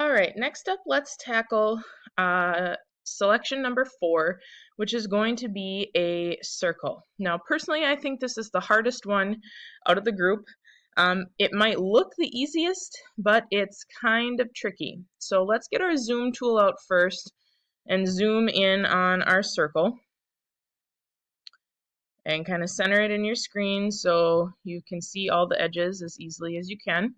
All right, next up, let's tackle selection number 4, which is going to be a circle. Now, personally, I think this is the hardest one out of the group. It might look the easiest, but it's kind of tricky. So let's get our zoom tool out first and zoom in on our circle and kind of center it in your screen so you can see all the edges as easily as you can.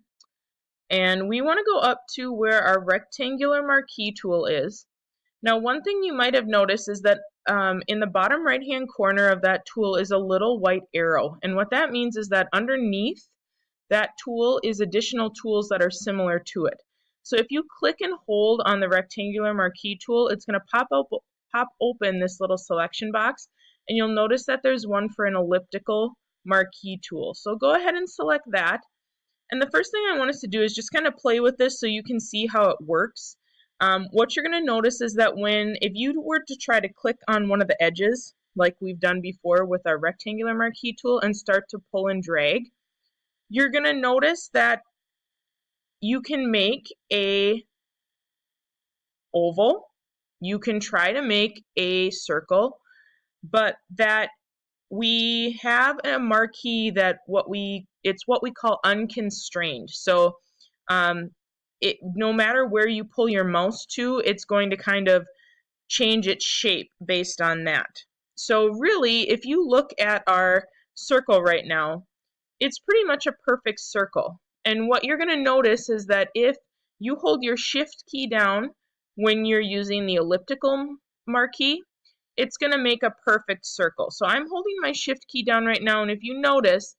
And we want to go up to where our rectangular marquee tool is. Now, one thing you might have noticed is that in the bottom right-hand corner of that tool is a little white arrow. And what that means is that underneath that tool is additional tools that are similar to it. So if you click and hold on the rectangular marquee tool, it's going to pop open this little selection box, and you'll notice that there's one for an elliptical marquee tool. So go ahead and select that. And the first thing I want us to do is just kind of play with this so you can see how it works. What you're going to notice is that if you were to try to click on one of the edges, like we've done before with our rectangular marquee tool, and start to pull and drag, you're going to notice that you can make a oval, you can try to make a circle, but that we have a marquee that it's what we call unconstrained. So no matter where you pull your mouse to, it's going to kind of change its shape based on that. So really, if you look at our circle right now, it's pretty much a perfect circle. And what you're going to notice is that if you hold your shift key down when you're using the elliptical marquee, it's going to make a perfect circle. So I'm holding my shift key down right now, and if you notice,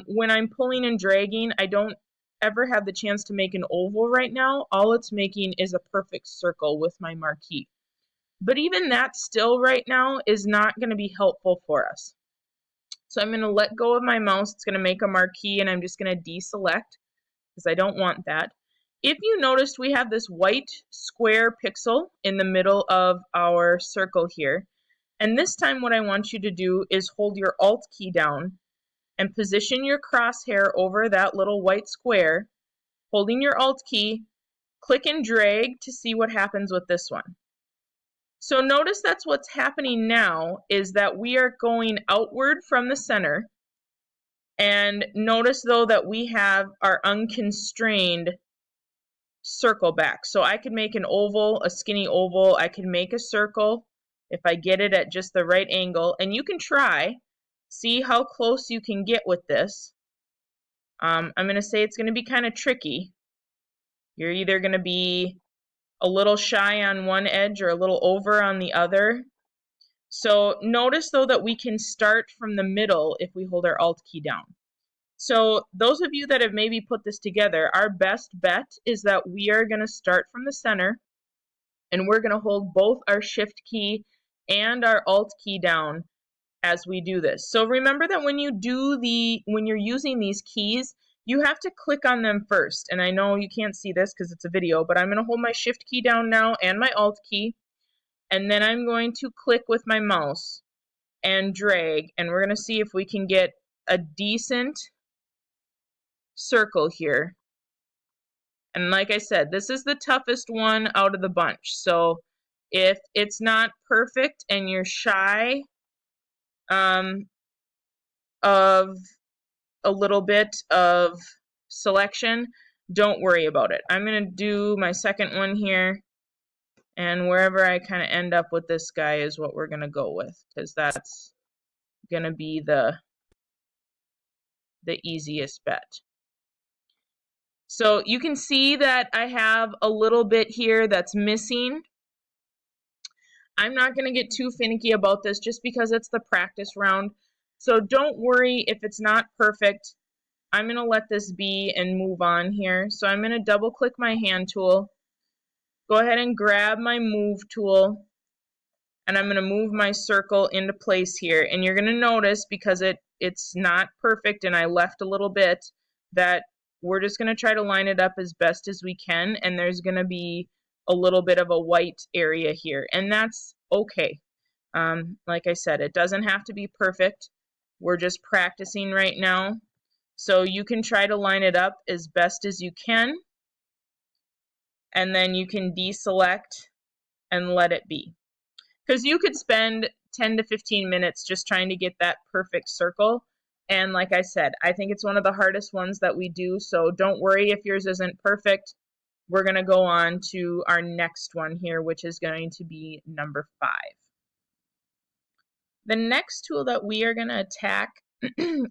when I'm pulling and dragging, I don't ever have the chance to make an oval right now. All it's making is a perfect circle with my marquee. But even that still right now is not going to be helpful for us. So I'm going to let go of my mouse. It's going to make a marquee, and I'm just going to deselect because I don't want that. If you noticed, we have this white square pixel in the middle of our circle here. And this time what I want you to do is hold your Alt key down and position your crosshair over that little white square. Holding your Alt key, click and drag to see what happens with this one. So notice that's what's happening now is that we are going outward from the center. And notice though that we have our unconstrained circle back. So I could make an oval, a skinny oval. I can make a circle if I get it at just the right angle. And you can try, see how close you can get with this. I'm going to say it's going to be kind of tricky. You're either going to be a little shy on one edge or a little over on the other. So notice though that we can start from the middle if we hold our Alt key down. So those of you that have maybe put this together, our best bet is that we are going to start from the center, and we're going to hold both our Shift key and our Alt key down as we do this. So remember that when you're using these keys, you have to click on them first. And I know you can't see this because it's a video, but I'm going to hold my Shift key down now and my Alt key, and then I'm going to click with my mouse and drag, and we're going to see if we can get a decent circle here. And like I said, this is the toughest one out of the bunch. So if it's not perfect and you're shy of a little bit of selection, don't worry about it. I'm going to do my second one here, and wherever I kind of end up with this guy is what we're going to go with, because that's going to be the easiest bet. So you can see that I have a little bit here that's missing. I'm not going to get too finicky about this just because it's the practice round. So don't worry if it's not perfect. I'm going to let this be and move on here. So I'm going to double click my hand tool. Go ahead and grab my move tool. And I'm going to move my circle into place here. And you're going to notice, because it's not perfect and I left a little bit, that we're just going to try to line it up as best as we can. And there's going to be a little bit of a white area here. And that's okay. Like I said, it doesn't have to be perfect. We're just practicing right now. So you can try to line it up as best as you can. and then you can deselect and let it be. Because you could spend 10 to 15 minutes just trying to get that perfect circle. And like I said, I think it's one of the hardest ones that we do, so don't worry if yours isn't perfect. We're going to go on to our next one here, which is going to be number 5. The next tool that we are going to attack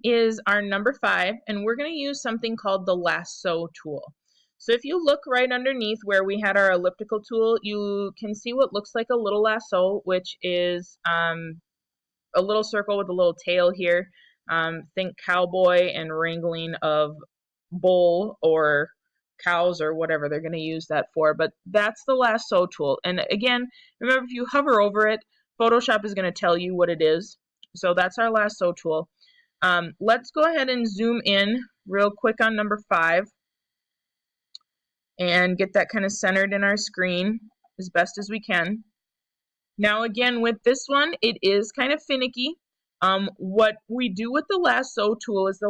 is our number 5, and we're going to use something called the lasso tool. So if you look right underneath where we had our elliptical tool, you can see what looks like a little lasso, which is a little circle with a little tail here. Think cowboy and wrangling of bull or cows or whatever they're going to use that for, but that's the lasso tool. And again, remember, if you hover over it, Photoshop is going to tell you what it is. So that's our lasso tool. Let's go ahead and zoom in real quick on number 5 and get that kind of centered in our screen as best as we can. Now again, with this one, it is kind of finicky. What we do with the lasso tool is a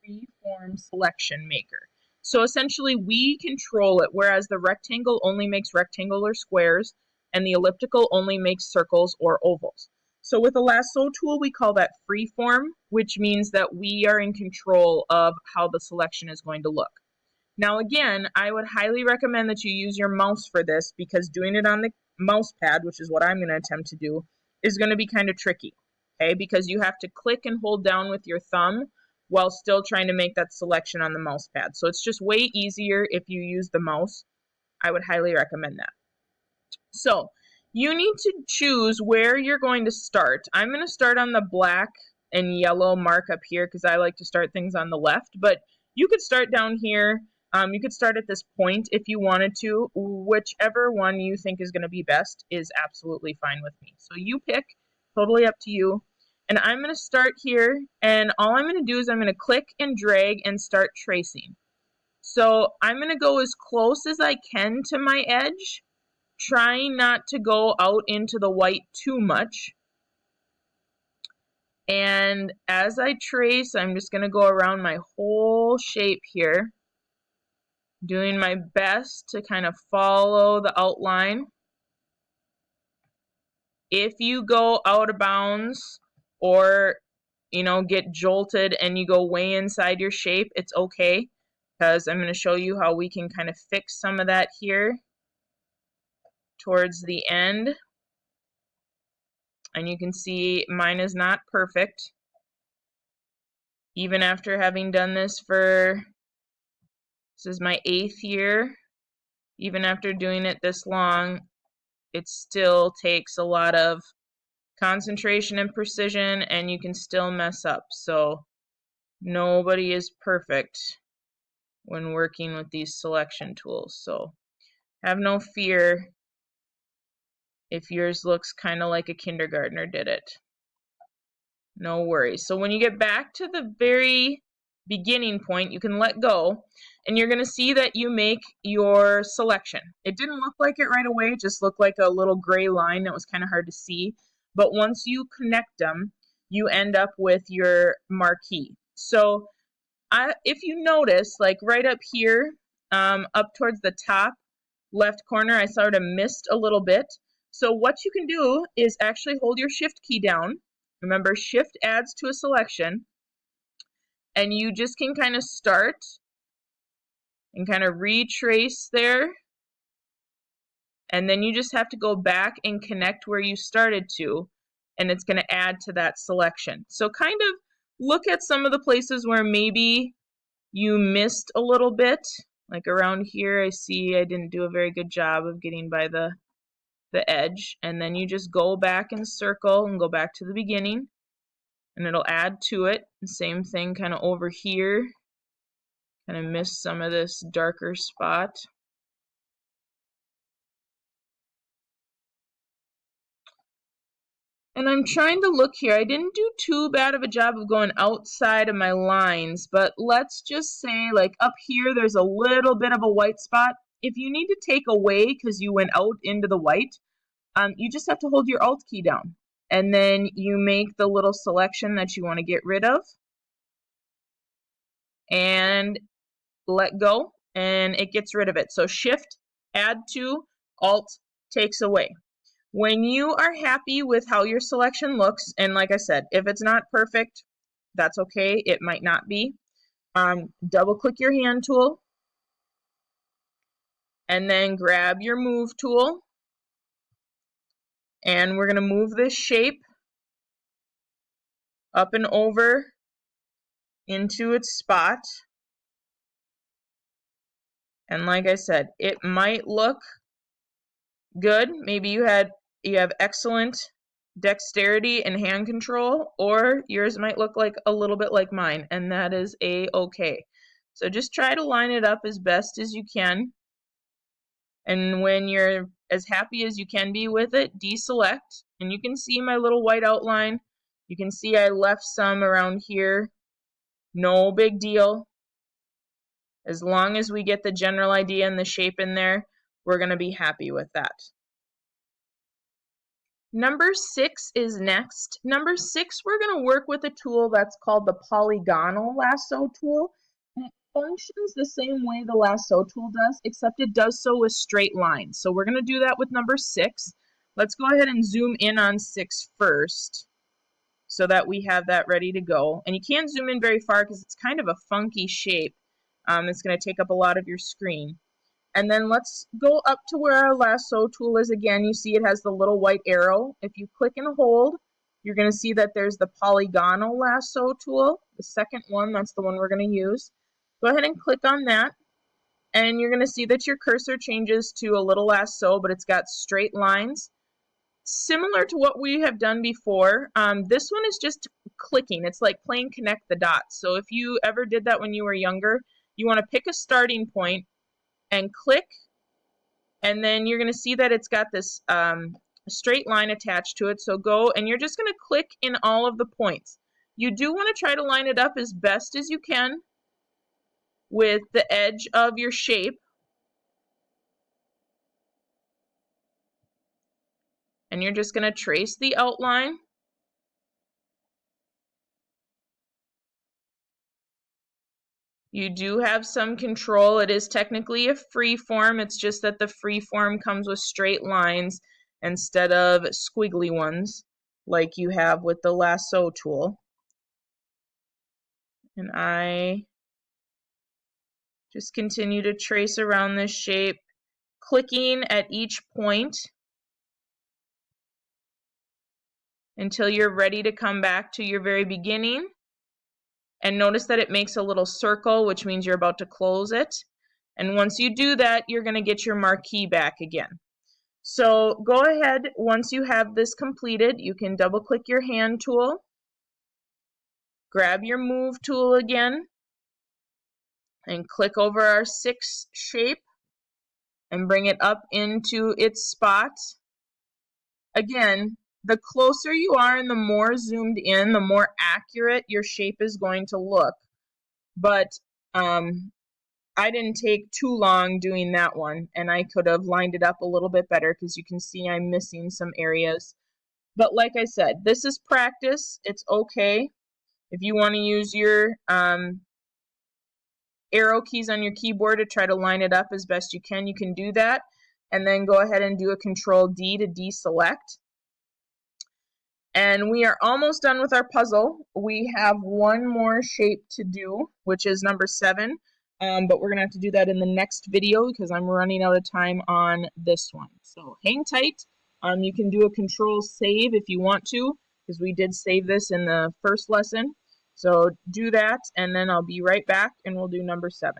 free-form selection maker. So essentially we control it, whereas the rectangle only makes rectangular squares and the elliptical only makes circles or ovals. So with the lasso tool, we call that freeform, which means that we are in control of how the selection is going to look. Now again, I would highly recommend that you use your mouse for this, because doing it on the mouse pad, which is what I'm going to attempt to do, is going to be kind of tricky, okay? Because you have to click and hold down with your thumb while still trying to make that selection on the mouse pad. So it's just way easier if you use the mouse. I would highly recommend that. So you need to choose where you're going to start. I'm going to start on the black and yellow mark up here because I like to start things on the left, but you could start down here. You could start at this point if you wanted to. Whichever one you think is going to be best is absolutely fine with me. So you pick, totally up to you. And I'm going to start here, and all I'm going to do is I'm going to click and drag and start tracing. So I'm going to go as close as I can to my edge, trying not to go out into the white too much. And as I trace, I'm just going to go around my whole shape here, doing my best to kind of follow the outline. If you go out of bounds or, get jolted and you go way inside your shape, it's okay, because I'm going to show you how we can kind of fix some of that here towards the end. And you can see mine is not perfect. Even after having done this this is my 8th year, even after doing it this long, it still takes a lot of concentration and precision, and you can still mess up. So nobody is perfect when working with these selection tools. So have no fear if yours looks kind of like a kindergartner did it. No worries. So when you get back to the very beginning point, you can let go, and you're going to see that you make your selection. It didn't look like it right away. It just looked like a little gray line that was kind of hard to see. But once you connect them, you end up with your marquee. So if you notice, like right up here, up towards the top left corner, I sort of missed a little bit. So what you can do is actually hold your shift key down. Remember, shift adds to a selection, and you just can kind of start and kind of retrace there, and then you just have to go back and connect where you started to, and it's going to add to that selection. So kind of look at some of the places where maybe you missed a little bit. Like around here, I see I didn't do a very good job of getting by the edge, and then you just go back and circle and go back to the beginning, and it'll add to it. The same thing kind of over here, kind of missed some of this darker spot. And I'm trying to look here. I didn't do too bad of a job of going outside of my lines, but let's just say like up here there's a little bit of a white spot. If you need to take away because you went out into the white, you just have to hold your Alt key down, and then you make the little selection that you want to get rid of and let go, and it gets rid of it. So Shift, add to, Alt takes away. When you are happy with how your selection looks, and like I said, if it's not perfect, that's okay, it might not be. Double click your hand tool, and then grab your move tool, and we're going to move this shape up and over into its spot. And like I said, it might look good. Maybe you have excellent dexterity and hand control, or yours might look like a little bit like mine, and that is a-okay. So just try to line it up as best as you can. And when you're as happy as you can be with it, deselect, and you can see my little white outline. You can see I left some around here. No big deal. As long as we get the general idea and the shape in there, we're going to be happy with that. Number 6 is next. Number 6, we're going to work with a tool that's called the polygonal lasso tool. And it functions the same way the lasso tool does, except it does so with straight lines. So we're going to do that with number 6. Let's go ahead and zoom in on 6 first, so that we have that ready to go. And you can't zoom in very far because it's kind of a funky shape. It's going to take up a lot of your screen. And then let's go up to where our lasso tool is again. You see it has the little white arrow. If you click and hold, you're going to see that there's the polygonal lasso tool. The second one, that's the one we're going to use. Go ahead and click on that. And you're going to see that your cursor changes to a little lasso, but it's got straight lines. Similar to what we have done before, this one is just clicking. It's like playing connect the dots. So if you ever did that when you were younger, you want to pick a starting point and click, and then you're going to see that it's got this straight line attached to it. So go, and you're just going to click in all of the points. You do want to try to line it up as best as you can with the edge of your shape. And you're just going to trace the outline. You do have some control. It is technically a free form. It's just that the free form comes with straight lines instead of squiggly ones like you have with the lasso tool. And I just continue to trace around this shape, clicking at each point until you're ready to come back to your very beginning. And notice that it makes a little circle, which means you're about to close it. And once you do that, you're going to get your marquee back again. So go ahead, once you have this completed, you can double click your hand tool, grab your move tool again, and click over our 6 shape and bring it up into its spot. Again, the closer you are and the more zoomed in, the more accurate your shape is going to look. But I didn't take too long doing that one, and I could have lined it up a little bit better because you can see I'm missing some areas. But like I said, this is practice. It's okay. If you want to use your arrow keys on your keyboard to try to line it up as best you can do that. And then go ahead and do a Control-D to deselect. And we are almost done with our puzzle. We have one more shape to do, which is number 7. But we're going to have to do that in the next video because I'm running out of time on this one. So hang tight. You can do a Control-Save if you want to, because we did save this in the first lesson. So do that, and then I'll be right back, and we'll do number 7.